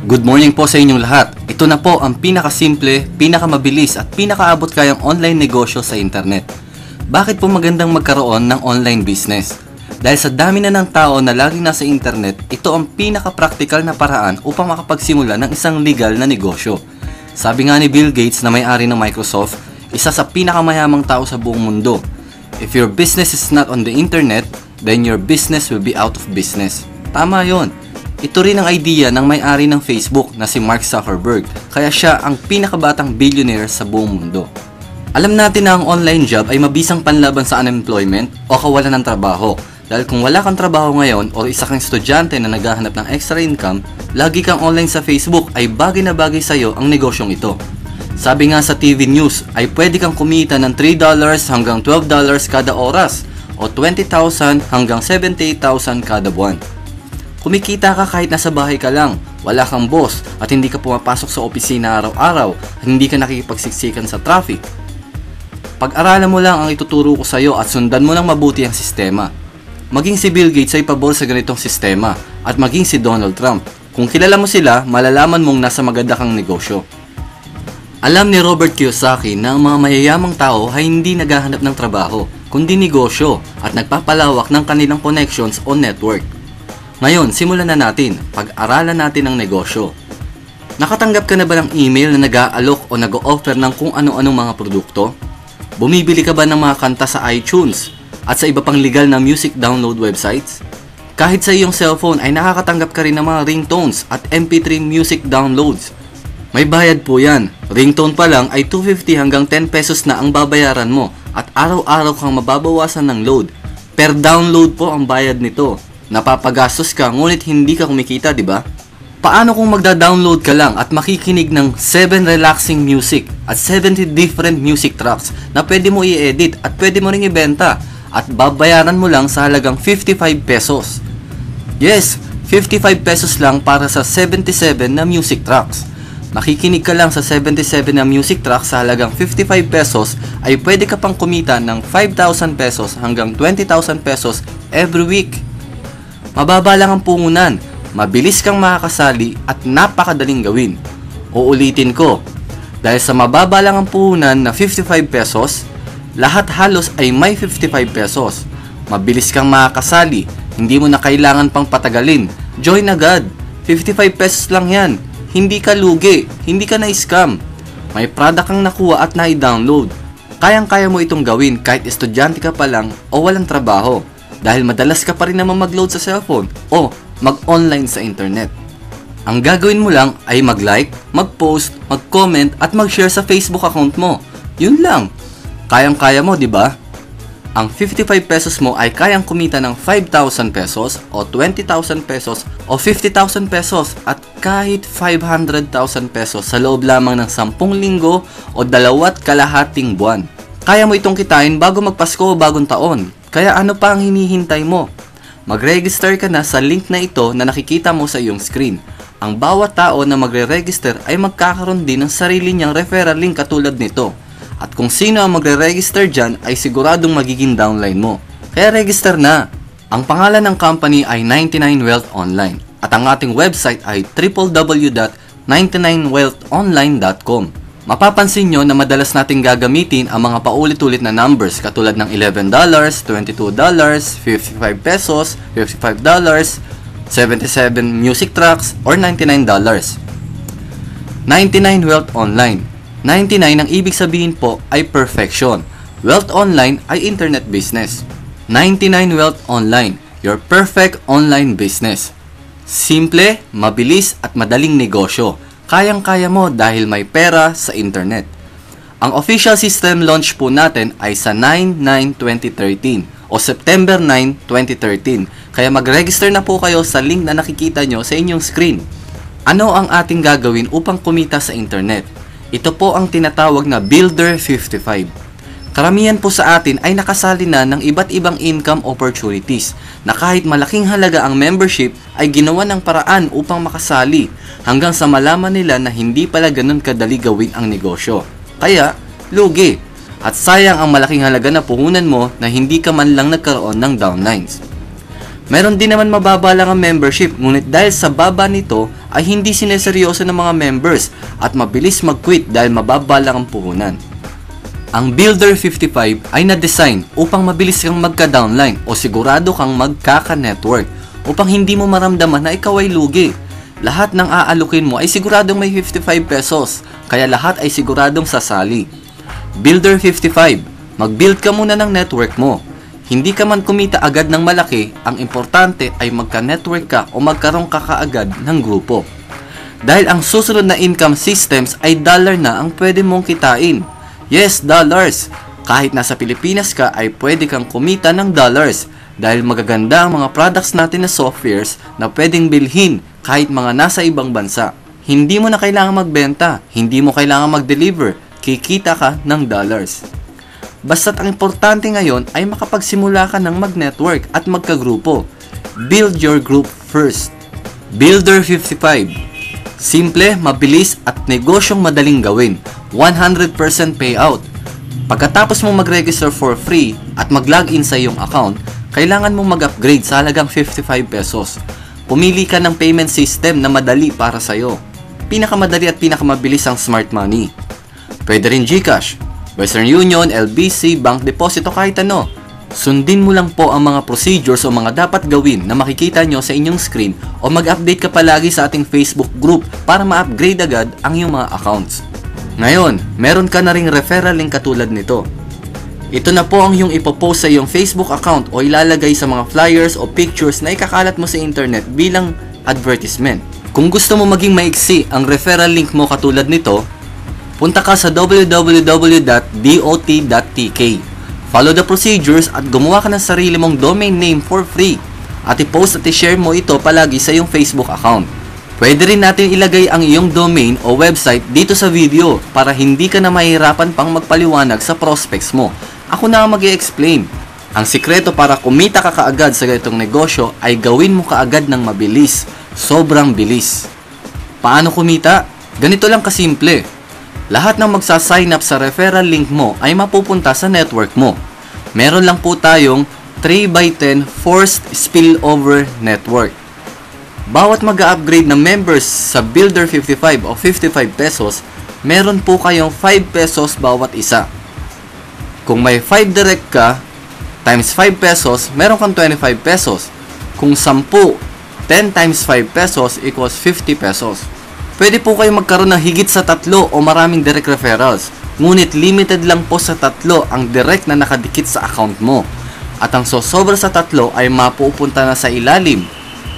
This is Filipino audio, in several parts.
Good morning po sa inyong lahat. Ito na po ang pinakasimple, pinakamabilis at pinakaabot kayang online negosyo sa internet. Bakit po magandang magkaroon ng online business? Dahil sa dami na ng tao na laging nasa internet, ito ang pinaka-practical na paraan upang makapagsimula ng isang legal na negosyo. Sabi nga ni Bill Gates na may-ari ng Microsoft, isa sa pinakamayamang tao sa buong mundo. If your business is not on the internet, then your business will be out of business. Tama yon. Ito rin ang idea ng may-ari ng Facebook na si Mark Zuckerberg, kaya siya ang pinakabatang billionaire sa buong mundo. Alam natin na ang online job ay mabisang panlaban sa unemployment o kawalan ng trabaho. Dahil kung wala kang trabaho ngayon o isa kang estudyante na naghahanap ng extra income, lagi kang online sa Facebook ay bagay na bagay sa iyo ang negosyong ito. Sabi nga sa TV News ay pwede kang kumita ng $3 hanggang $12 kada oras o 20,000 hanggang 78,000 kada buwan. Kumikita ka kahit nasa bahay ka lang, wala kang boss at hindi ka pumapasok sa opisina araw-araw at hindi ka nakikipagsiksikan sa traffic. Pag-aralan mo lang ang ituturo ko sa iyo at sundan mo ng mabuti ang sistema. Maging si Bill Gates ay pabor sa ganitong sistema at maging si Donald Trump. Kung kilala mo sila, malalaman mong nasa maganda kang negosyo. Alam ni Robert Kiyosaki na ang mga mayayamang tao ay hindi naghahanap ng trabaho, kundi negosyo at nagpapalawak ng kanilang connections o network. Ngayon, simulan na natin. Pag-aralan natin ang negosyo. Nakatanggap ka na ba ng email na nag-aalok o nag-o-offer ng kung ano-anong mga produkto? Bumibili ka ba ng mga kanta sa iTunes at sa iba pang legal na music download websites? Kahit sa iyong cellphone ay nakakatanggap ka rin ng mga ringtones at MP3 music downloads. May bayad po yan. Ringtone pa lang ay 250 hanggang 10 pesos na ang babayaran mo at araw-araw kang mababawasan ng load. Per download po ang bayad nito. Napapagastos ka ngunit hindi ka kumikita, di ba? Paano kung magda-download ka lang at makikinig ng 7 relaxing music at 70 different music tracks na pwede mo i-edit at pwede mo ring ibenta at babayaran mo lang sa halagang 55 pesos. Yes, 55 pesos lang para sa 77 na music tracks. Makikinig ka lang sa 77 na music tracks sa halagang 55 pesos ay pwede ka pang kumita ng 5,000 pesos hanggang 20,000 pesos every week. Mababa lang ang puhunan, mabilis kang makakasali at napakadaling gawin. Uulitin ko, dahil sa mababa lang ang puhunan na 55 pesos, lahat halos ay may 55 pesos. Mabilis kang makakasali, hindi mo na kailangan pang patagalin. Join agad, 55 pesos lang yan. Hindi ka lugi, hindi ka na-scam. May product kang nakuha at na-download. Kayang-kaya mo itong gawin kahit estudyante ka pa lang o walang trabaho. Dahil madalas ka pa rin naman mag-load sa cellphone o mag-online sa internet. Ang gagawin mo lang ay mag-like, mag-post, mag-comment at mag-share sa Facebook account mo. Yun lang. Kayang-kaya mo, di ba? Ang 55 pesos mo ay kayang kumita ng 5,000 pesos o 20,000 pesos o 50,000 pesos at kahit 500,000 pesos sa loob lamang ng 10 linggo o 2.5 buwan. Kaya mo itong kitain bago magpasko o bagong taon. Kaya ano pa ang hinihintay mo? Mag-register ka na sa link na ito na nakikita mo sa iyong screen. Ang bawat tao na magre-register ay magkakaroon din ng sarili niyang referral link katulad nito. At kung sino ang magre-register dyan ay siguradong magiging downline mo. Kaya register na! Ang pangalan ng company ay 99wealth Online at ang ating website ay www.99wealthonline.com. Mapapansin nyo na madalas nating gagamitin ang mga paulit-ulit na numbers katulad ng $11, $22, 55 pesos, $55, 77 music tracks, or $99. 99wealth Online. 99 ang ibig sabihin po ay perfection. Wealth Online ay internet business. 99wealth Online, your perfect online business. Simple, mabilis at madaling negosyo. Kayang-kaya mo dahil may pera sa internet. Ang official system launch po natin ay sa 9/9/2013 o September 9, 2013. Kaya mag-register na po kayo sa link na nakikita nyo sa inyong screen. Ano ang ating gagawin upang kumita sa internet? Ito po ang tinatawag na Builder 55. Karamihan po sa atin ay nakasali na ng iba't ibang income opportunities na kahit malaking halaga ang membership ay ginawa ng paraan upang makasali hanggang sa malaman nila na hindi pala ganun kadali gawin ang negosyo. Kaya, lugi at sayang ang malaking halaga na puhunan mo na hindi ka man lang nagkaroon ng downlines. Meron din naman mababa lang ang membership, ngunit dahil sa baba nito ay hindi sineseryoso ng mga members at mabilis mag-quit dahil mababa lang ang puhunan. Ang Builder 55 ay na-design upang mabilis kang magka-downline o sigurado kang magkaka-network upang hindi mo maramdaman na ikaw ay lugi. Lahat ng aalukin mo ay siguradong may 55 pesos, kaya lahat ay siguradong sasali. Builder 55, mag-build ka muna ng network mo. Hindi ka man kumita agad ng malaki, ang importante ay magka-network ka o magkaroon ka kaagad ng grupo. Dahil ang susunod na income systems ay dollar na ang pwede mong kitain. Yes, dollars! Kahit nasa Pilipinas ka ay pwede kang kumita ng dollars dahil magaganda ang mga products natin na softwares na pwedeng bilhin kahit mga nasa ibang bansa. Hindi mo na kailangan magbenta, hindi mo kailangan mag-deliver, kikita ka ng dollars. Basta't ang importante ngayon ay makapagsimula ka ng mag-network at magkagrupo. Build your group first. Builder 55. Simple, mabilis at negosyong madaling gawin. 100% payout. Pagkatapos mo mag-register for free at mag-login sa iyong account, kailangan mo mag-upgrade sa halagang 55 pesos. Pumili ka ng payment system na madali para sa'yo. Pinakamadali at pinakamabilis ang Smart Money. Pwede rin GCash, Western Union, LBC, Bank Deposit o kahit ano. Sundin mo lang po ang mga procedures o mga dapat gawin na makikita nyo sa inyong screen o mag-update ka palagi sa ating Facebook group para ma-upgrade agad ang iyong mga accounts. Ngayon, meron ka na ring referral link katulad nito. Ito na po ang iyong ipopost sa iyong Facebook account o ilalagay sa mga flyers o pictures na ikakalat mo sa internet bilang advertisement. Kung gusto mo maging maiksi ang referral link mo katulad nito, punta ka sa www.dot.tk. Follow the procedures at gumawa ka ng sarili mong domain name for free at i-post at i-share mo ito palagi sa iyong Facebook account. Pwede rin natin ilagay ang iyong domain o website dito sa video para hindi ka na mahirapan pang magpaliwanag sa prospects mo. Ako na ang mag-i-explain. Ang sikreto para kumita ka kaagad sa ganitong negosyo ay gawin mo kaagad ng mabilis. Sobrang bilis. Paano kumita? Ganito lang kasimple. Lahat ng magsa-sign up sa referral link mo ay mapupunta sa network mo. Meron lang po tayong 3x10 forced spillover network. Bawat mag-upgrade na members sa Builder 55 o 55 pesos, meron po kayong 5 pesos bawat isa. Kung may 5 direct ka, times 5 pesos, meron kang 25 pesos. Kung 10, 10 times 5 pesos equals 50 pesos. Pwede po kayo magkaroon ng higit sa 3 o maraming direct referrals. Ngunit limited lang po sa 3 ang direct na nakadikit sa account mo. At ang sosobra sa 3 ay mapupunta na sa ilalim.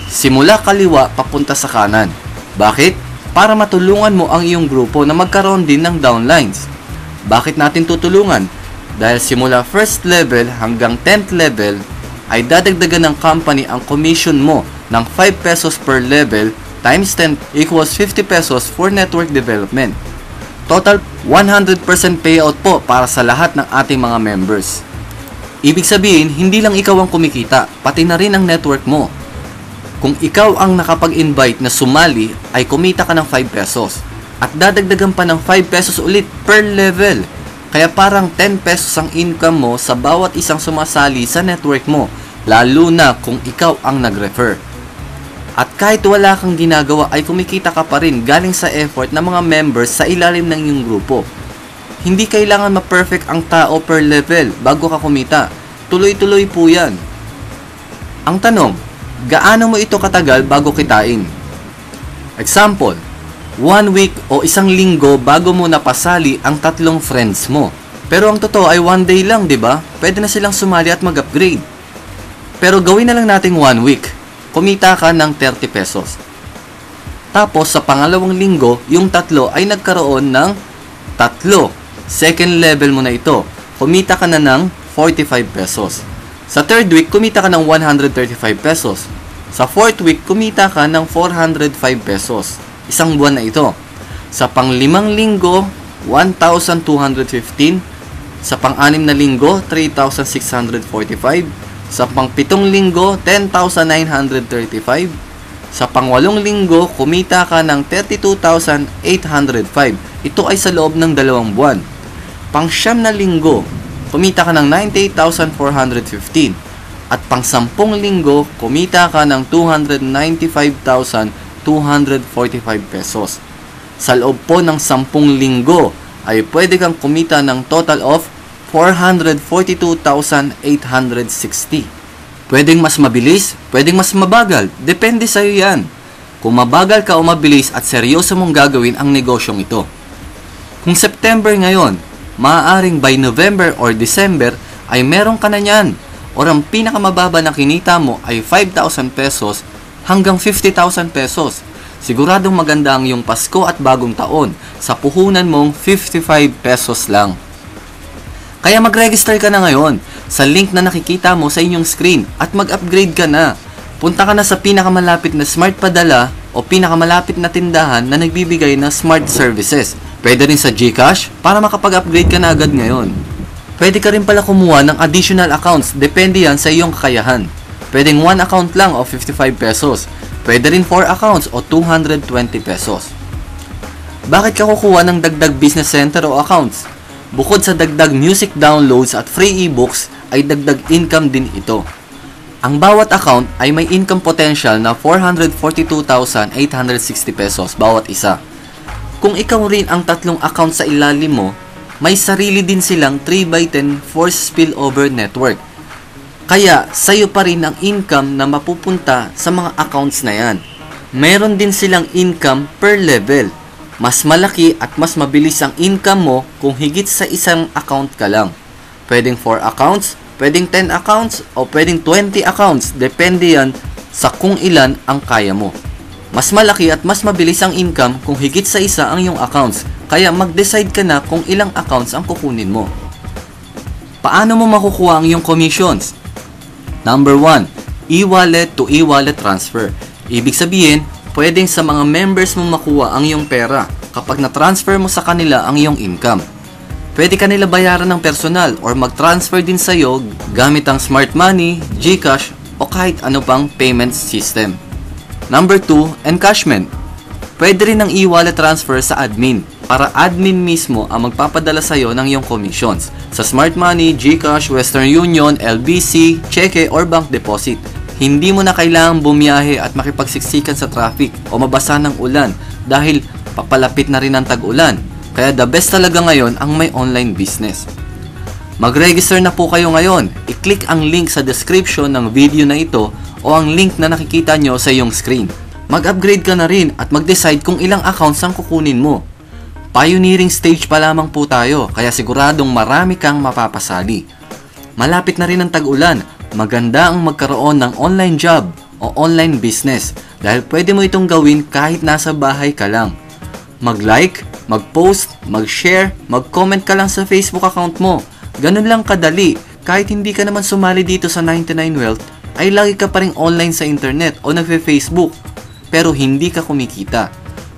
Simula kaliwa papunta sa kanan. Bakit? Para matulungan mo ang iyong grupo na magkaroon din ng downlines. Bakit natin tutulungan? Dahil simula first level hanggang 10th level ay dadagdagan ng company ang commission mo ng 5 pesos per level times 10 equals 50 pesos for network development. Total 100% payout po para sa lahat ng ating mga members. Ibig sabihin, hindi lang ikaw ang kumikita, pati na rin ang network mo. Kung ikaw ang nakapag-invite na sumali, ay kumita ka ng 5 pesos. At dadagdagan pa ng 5 pesos ulit per level. Kaya parang 10 pesos ang income mo sa bawat isang sumasali sa network mo, lalo na kung ikaw ang nag-refer. At kahit wala kang ginagawa ay kumikita ka pa rin galing sa effort ng mga members sa ilalim ng iyong grupo. Hindi kailangan ma-perfect ang tao per level bago ka kumita. Tuloy-tuloy po yan. Ang tanong, gaano mo ito katagal bago kitain? Example, 1 week o 1 linggo bago mo napasali ang 3 friends mo. Pero ang totoo ay 1 day lang, di ba? Pwede na silang sumali at mag-upgrade. Pero gawin na lang nating 1 week. Kumita ka ng 30 pesos. Tapos sa pangalawang linggo, yung 3 ay nagkaroon ng 3. Second level mo na ito. Kumita ka na ng 45 pesos. Sa 3rd week, kumita ka ng 135 pesos. Sa 4th week, kumita ka ng 405 pesos. Isang buwan na ito. Sa pang-5 linggo, 1,215. Sa pang-6 na linggo, 3,645. Sa pang-7 linggo, 10,935. Sa pang-8 linggo, kumita ka ng 32,805. Ito ay sa loob ng 2 buwan. Pang-9 na linggo, kumita ka ng 98,415. At pang 10 linggo, kumita ka ng 295,245 pesos. Sa loob po ng 10 linggo ay pwede kang kumita ng total of 442,860. Pwedeng mas mabilis, pwedeng mas mabagal, depende sa iyo yan. Kung mabagal ka o mabilis at seryoso mong gagawin ang negosyong ito. Kung September ngayon, maaaring by November or December ay meron ka na niyan. Or ang pinakamababa na kinita mo ay 5,000 pesos hanggang 50,000 pesos. Siguradong maganda ang iyong Pasko at bagong taon sa puhunan mong 55 pesos lang. Kaya mag-register ka na ngayon sa link na nakikita mo sa inyong screen at mag-upgrade ka na. Punta ka na sa pinakamalapit na smart padala o pinakamalapit na tindahan na nagbibigay ng smart services. Pwede rin sa GCash para makapag-upgrade ka na agad ngayon. Pwede ka rin pala kumuha ng additional accounts, depende yan sa iyong kakayahan. Pwedeng 1 account lang o 55 pesos. Pwede rin 4 accounts o 220 pesos. Bakit ka kukuha ng dagdag business center o accounts? Bukod sa dagdag music downloads at free ebooks, ay dagdag income din ito. Ang bawat account ay may income potential na 442,860 pesos bawat isa. Kung ikaw rin ang tatlong account sa ilalim mo, may sarili din silang 3x10 force spillover network. Kaya, sa'yo pa rin ang income na mapupunta sa mga accounts na yan. Meron din silang income per level. Mas malaki at mas mabilis ang income mo kung higit sa isang account ka lang. Pwedeng 4 accounts, pwedeng 10 accounts, o pwedeng 20 accounts. Depende yan sa kung ilan ang kaya mo. Mas malaki at mas mabilis ang income kung higit sa isa ang iyong accounts. Kaya mag-decide ka na kung ilang accounts ang kukunin mo. Paano mo makukuha ang iyong commissions? Number 1, e-wallet to e-wallet transfer. Ibig sabihin, pwedeng sa mga members mo makuha ang iyong pera kapag na-transfer mo sa kanila ang iyong income. Pwede ka nila bayaran ng personal or mag-transfer din sa iyo gamit ang smart money, GCash o kahit ano pang payment system. Number 2, encashment. Pwede rin ng e-wallet transfer sa admin para admin mismo ang magpapadala sa iyo ng iyong commissions sa smart money, GCash, Western Union, LBC, cheque or bank deposit. Hindi mo na kailangang bumiyahe at makipagsiksikan sa traffic o mabasa ng ulan dahil papalapit na rin ang tag-ulan. Kaya the best talaga ngayon ang may online business. Mag-register na po kayo ngayon. I-click ang link sa description ng video na ito o ang link na nakikita nyo sa iyong screen. Mag-upgrade ka na rin at mag-decide kung ilang accounts ang kukunin mo. Pioneering stage pa lamang po tayo kaya siguradong marami kang mapapasali. Malapit na rin ang tag-ulan. Maganda ang magkaroon ng online job o online business dahil pwede mo itong gawin kahit nasa bahay ka lang. Mag-like, mag-post, mag-share, mag-comment ka lang sa Facebook account mo. Ganun lang kadali. Kahit hindi ka naman sumali dito sa 99Wealth, ay lagi ka pa rin online sa internet o nagfe-Facebook pero hindi ka kumikita.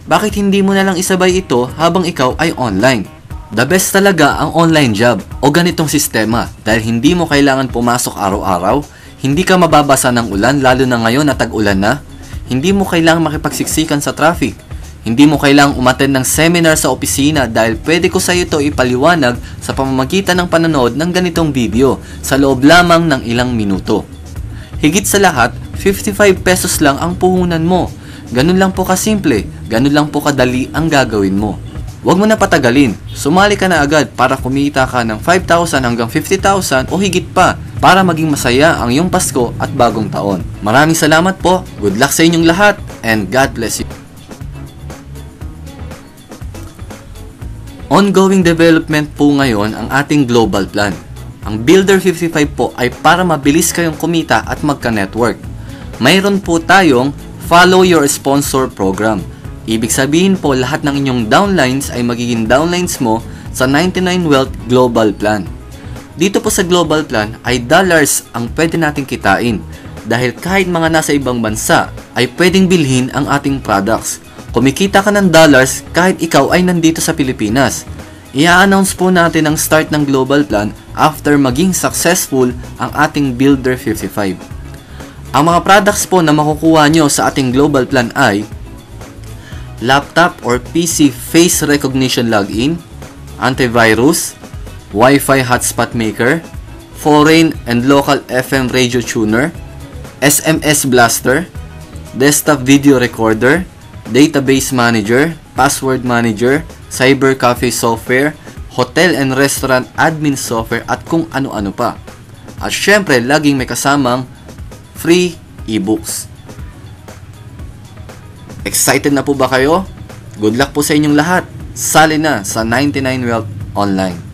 Bakit hindi mo na lang isabay ito habang ikaw ay online? The best talaga ang online job o ganitong sistema dahil hindi mo kailangan pumasok araw-araw, hindi ka mababasa ng ulan lalo na ngayon na tag-ulan na, hindi mo kailangang makipagsiksikan sa traffic, hindi mo kailangang umattend ng seminar sa opisina dahil pwede ko sa iyo ito ipaliwanag sa pamamagitan ng panonood ng ganitong video sa loob lamang ng ilang minuto. Higit sa lahat, 55 pesos lang ang puhunan mo. Ganun lang po kasimple, ganun lang po kadali ang gagawin mo. Huwag mo na patagalin, sumali ka na agad para kumita ka ng 5,000 hanggang 50,000 o higit pa para maging masaya ang iyong Pasko at bagong taon. Maraming salamat po, good luck sa inyong lahat, and God bless you. Ongoing development po ngayon ang ating global plan. Ang Builder 55 po ay para mabilis kayong kumita at magka-network. Mayroon po tayong Follow Your Sponsor program. Ibig sabihin po lahat ng inyong downlines ay magiging downlines mo sa 99Wealth Global Plan. Dito po sa Global Plan ay dollars ang pwede nating kitain dahil kahit mga nasa ibang bansa ay pwedeng bilhin ang ating products. Kumikita ka ng dollars kahit ikaw ay nandito sa Pilipinas. I-announce po natin ang start ng Global Plan after maging successful ang ating Builder 55. Ang mga products po na makukuha nyo sa ating Global Plan ay laptop or PC face recognition login, antivirus, Wi-Fi hotspot maker, foreign and local FM radio tuner, SMS blaster, desktop video recorder, database manager, password manager, cyber cafe software, hotel and restaurant admin software at kung ano-ano pa. At syempre, laging may kasamang free ebooks. Excited na po ba kayo? Good luck po sa inyong lahat. Sali na sa 99 Wealth Online.